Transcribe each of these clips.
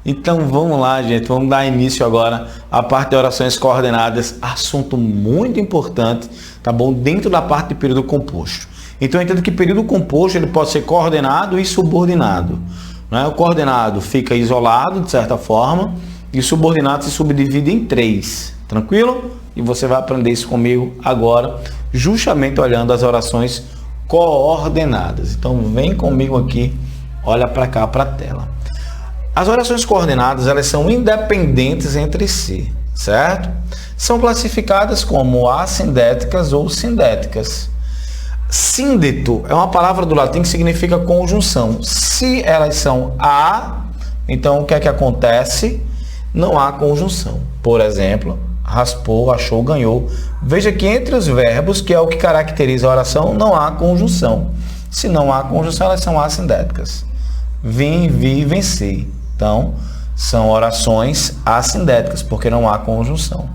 Então vamos lá, gente, vamos dar início agora à parte de orações coordenadas, assunto muito importante, tá bom? Dentro da parte de período composto. Então eu entendo que período composto ele pode ser coordenado e subordinado, né? O coordenado fica isolado de certa forma e o subordinado se subdivide em 3, tranquilo? E você vai aprender isso comigo agora, justamente olhando as orações coordenadas. Então vem comigo aqui, olha para cá para a tela. As orações coordenadas, elas são independentes entre si, certo? São classificadas como assindéticas ou sindéticas. Síndeto é uma palavra do latim que significa conjunção. Se elas são a, então o que é que acontece? Não há conjunção. Por exemplo, raspou, achou, ganhou. Veja que entre os verbos, que é o que caracteriza a oração, não há conjunção. Se não há conjunção, elas são assindéticas. Vim, vi, venci. Então, são orações assindéticas, porque não há conjunção.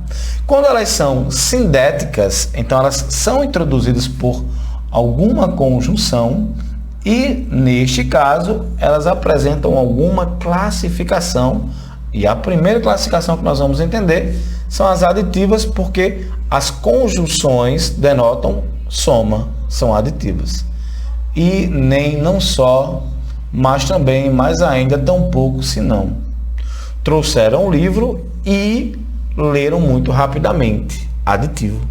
Quando elas são sindéticas, então elas são introduzidas por alguma conjunção e, neste caso, elas apresentam alguma classificação. E a primeira classificação que nós vamos entender são as aditivas, porque as conjunções denotam soma, são aditivas. E nem não só, mas também, mais ainda, tampouco, se não. Trouxeram o livro e leram muito rapidamente, aditivo.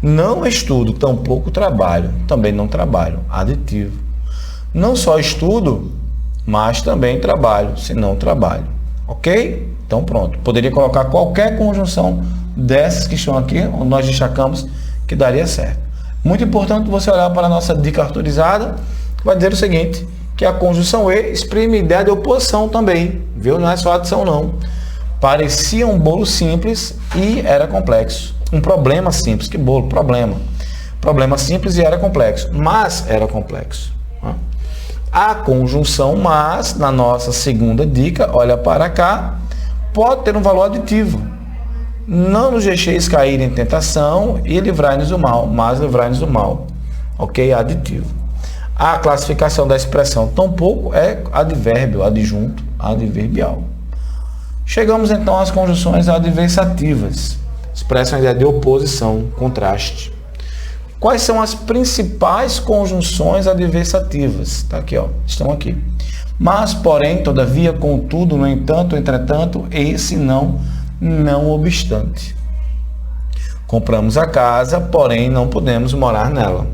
Não estudo, tampouco trabalho, também não trabalho, aditivo. Não só estudo, mas também trabalho, se não trabalho. Ok? Então pronto, poderia colocar qualquer conjunção dessas que estão aqui, onde nós destacamos, que daria certo. Muito importante você olhar para a nossa dica autorizada, que vai dizer o seguinte, que a conjunção e exprime ideia de oposição também, viu? Não é só adição não. Parecia um bolo simples e era complexo. Um problema simples, que bolo? Problema. Problema simples e era complexo, mas era complexo. A conjunção mas, na nossa segunda dica, olha para cá, pode ter um valor aditivo. Não nos deixeis cair em tentação e livrai-nos do mal, mas livrai-nos do mal. Ok? Aditivo. A classificação da expressão tampouco é advérbio, adjunto, adverbial. Chegamos então às conjunções adversativas. Expressam a ideia de oposição, contraste. Quais são as principais conjunções adversativas? Tá aqui, ó, estão aqui. Mas, porém, todavia, contudo, no entanto, entretanto, e se não, não obstante. Compramos a casa, porém não podemos morar nela.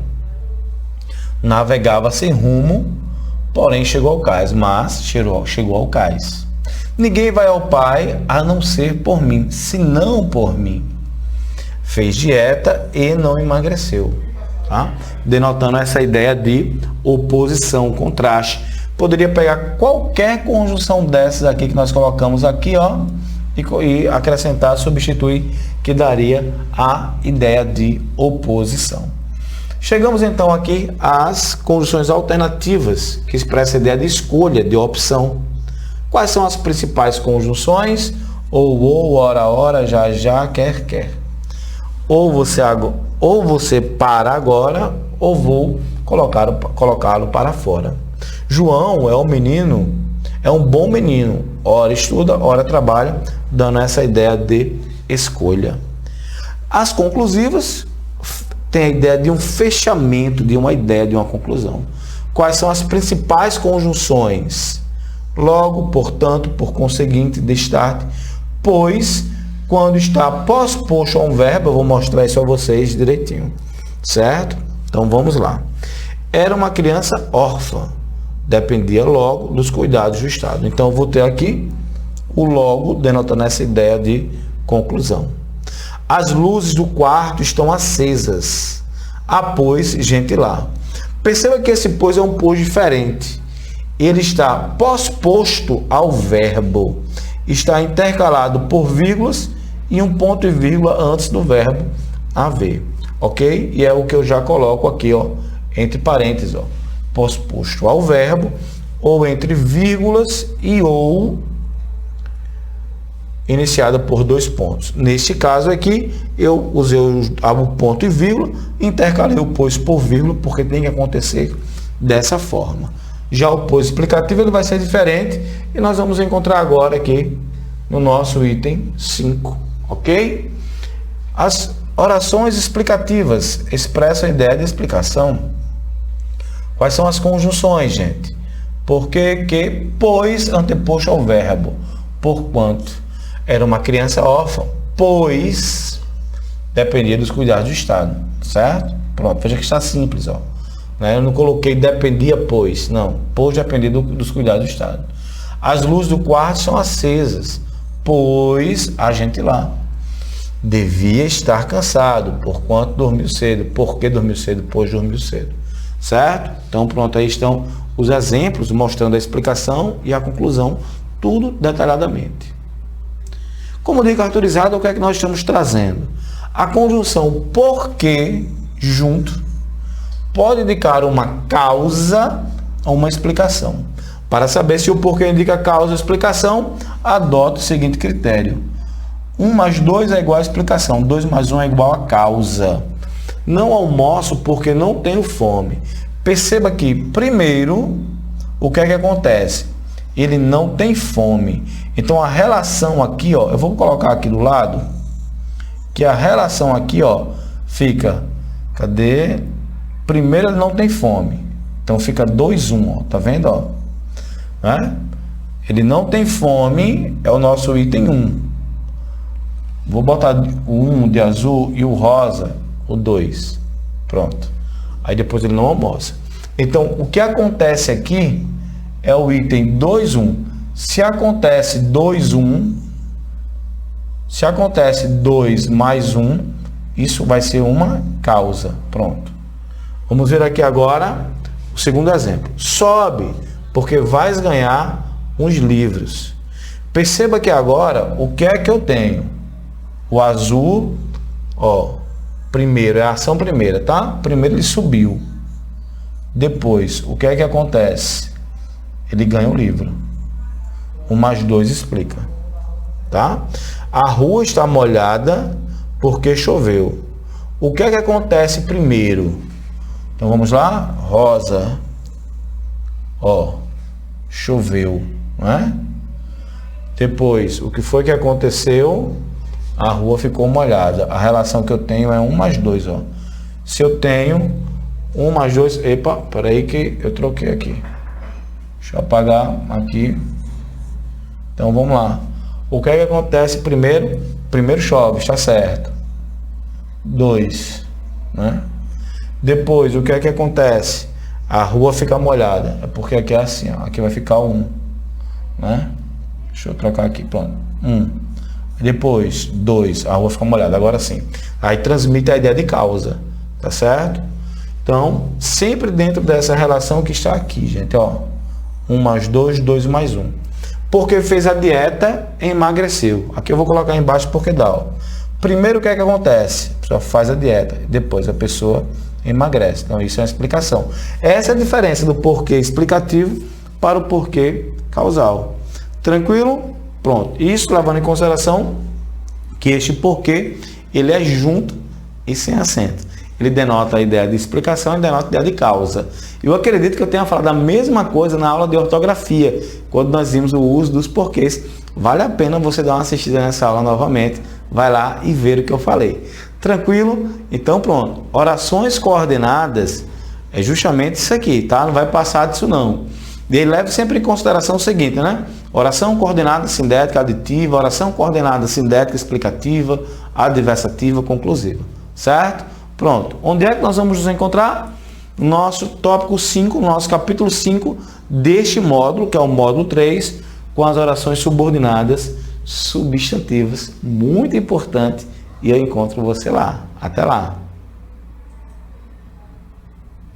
Navegava sem rumo, porém chegou ao cais, mas chegou ao cais. Ninguém vai ao Pai a não ser por mim, senão por mim. Fez dieta e não emagreceu, tá? Denotando essa ideia de oposição, contraste. Poderia pegar qualquer conjunção dessas aqui que nós colocamos aqui, ó, e acrescentar, substituir, que daria a ideia de oposição. Chegamos então aqui às conjunções alternativas, que expressam a ideia de escolha, de opção. Quais são as principais conjunções? Ou, ora, já, quer. Ou você para agora, ou vou colocá-lo para fora. João é um menino, é um bom menino. Ora estuda, ora trabalha, dando essa ideia de escolha. As conclusivas tem a ideia de um fechamento, de uma ideia, de uma conclusão. Quais são as principais conjunções? Logo, portanto, por conseguinte, destarte, pois, quando está pós-posto a um verbo, eu vou mostrar isso a vocês direitinho, certo? Então, vamos lá. Era uma criança órfã, dependia logo dos cuidados do Estado. Então, eu vou ter aqui o logo, denotando essa ideia de conclusão. As luzes do quarto estão acesas. Há, pois, gente lá. Perceba que esse pois é um pois diferente. Ele está pós-posto ao verbo. Está intercalado por vírgulas e um ponto e vírgula antes do verbo haver. Ok? E é o que eu já coloco aqui, ó, entre parênteses, ó. Pós-posto ao verbo, ou entre vírgulas e ou iniciada por 2 pontos. Neste caso aqui, eu usei o ponto e vírgula, intercalei o pois por vírgula, porque tem que acontecer dessa forma. Já o pois explicativo ele vai ser diferente e nós vamos encontrar agora aqui no nosso item 5, ok? As orações explicativas expressam a ideia de explicação. Quais são as conjunções, gente? Porque que, pois, anteposto ao verbo. Porquanto era uma criança órfã, pois dependia dos cuidados do Estado, certo? Pronto, veja que está simples, ó. Eu não coloquei dependia, pois. Não, pois dependia dos cuidados do Estado. As luzes do quarto são acesas, pois a gente lá devia estar cansado, porquanto dormiu cedo. Por que dormiu cedo? Pois dormiu cedo. Certo? Então, pronto, aí estão os exemplos mostrando a explicação e a conclusão, tudo detalhadamente. Como dica autorizada, o que é que nós estamos trazendo? A conjunção porque junto pode indicar uma causa ou uma explicação. Para saber se o porquê indica causa ou explicação, adote o seguinte critério. 1 mais 2 é igual a explicação, 2 mais 1 é igual a causa. Não almoço porque não tenho fome. Perceba que, primeiro, o que é que acontece? Ele não tem fome. Então, a relação aqui, ó, eu vou colocar aqui do lado, que a relação aqui, ó, fica, cadê? Primeiro, ele não tem fome. Então, fica 2, 1, ó, tá vendo, ó? Ele não tem fome, é o nosso item 1. Vou botar o 1 de azul e o rosa, o 2. Pronto. Aí depois ele não almoça. Então, o que acontece aqui é o item 2, 1. Se acontece 2, 1, se acontece 2 mais 1, isso vai ser uma causa. Pronto. Vamos ver aqui agora o segundo exemplo. Sobe, porque vais ganhar uns livros. Perceba que agora, o que é que eu tenho? O azul, ó, primeiro, é a ação primeira, tá? Primeiro ele subiu. Depois, o que é que acontece? Ele ganha o livro. 1 mais 2 explica, tá? A rua está molhada porque choveu. O que é que acontece primeiro? Então vamos lá, rosa, ó, choveu, não é? Depois, o que foi que aconteceu? A rua ficou molhada. A relação que eu tenho é 1 mais 2, ó. Se eu tenho 1 mais 2, epa, peraí que eu troquei aqui. Deixa eu apagar aqui. Então vamos lá. O que é que acontece primeiro? Primeiro chove, está certo. 2, né? Depois, o que é que acontece? A rua fica molhada. É porque aqui é assim, ó. Aqui vai ficar 1, né? Deixa eu trocar aqui, pronto. 1. Depois, 2, a rua fica molhada. Agora sim. Aí transmite a ideia de causa, tá certo? Então, sempre dentro dessa relação que está aqui, gente, ó. 1 mais 2, 2 mais 1. Porque fez a dieta, emagreceu. Aqui eu vou colocar embaixo porque dá, ó. Primeiro, o que é que acontece? A pessoa faz a dieta, depois a pessoa emagrece. Então, isso é uma explicação. Essa é a diferença do porquê explicativo para o porquê causal. Tranquilo? Pronto. Isso levando em consideração que este porquê, ele é junto e sem acento. Ele denota a ideia de explicação e denota a ideia de causa. Eu acredito que eu tenha falado a mesma coisa na aula de ortografia, quando nós vimos o uso dos porquês. Vale a pena você dar uma assistida nessa aula novamente. Vai lá e ver o que eu falei. Tranquilo? Então pronto. Orações coordenadas é justamente isso aqui, tá? Não vai passar disso não. E leve sempre em consideração o seguinte, né? Oração coordenada sindética aditiva, oração coordenada sindética explicativa, adversativa conclusiva. Certo? Pronto. Onde é que nós vamos nos encontrar? Nosso tópico 5, nosso capítulo 5 deste módulo, que é o módulo 3, com as orações subordinadas substantivas. Muito importante. E eu encontro você lá. Até lá.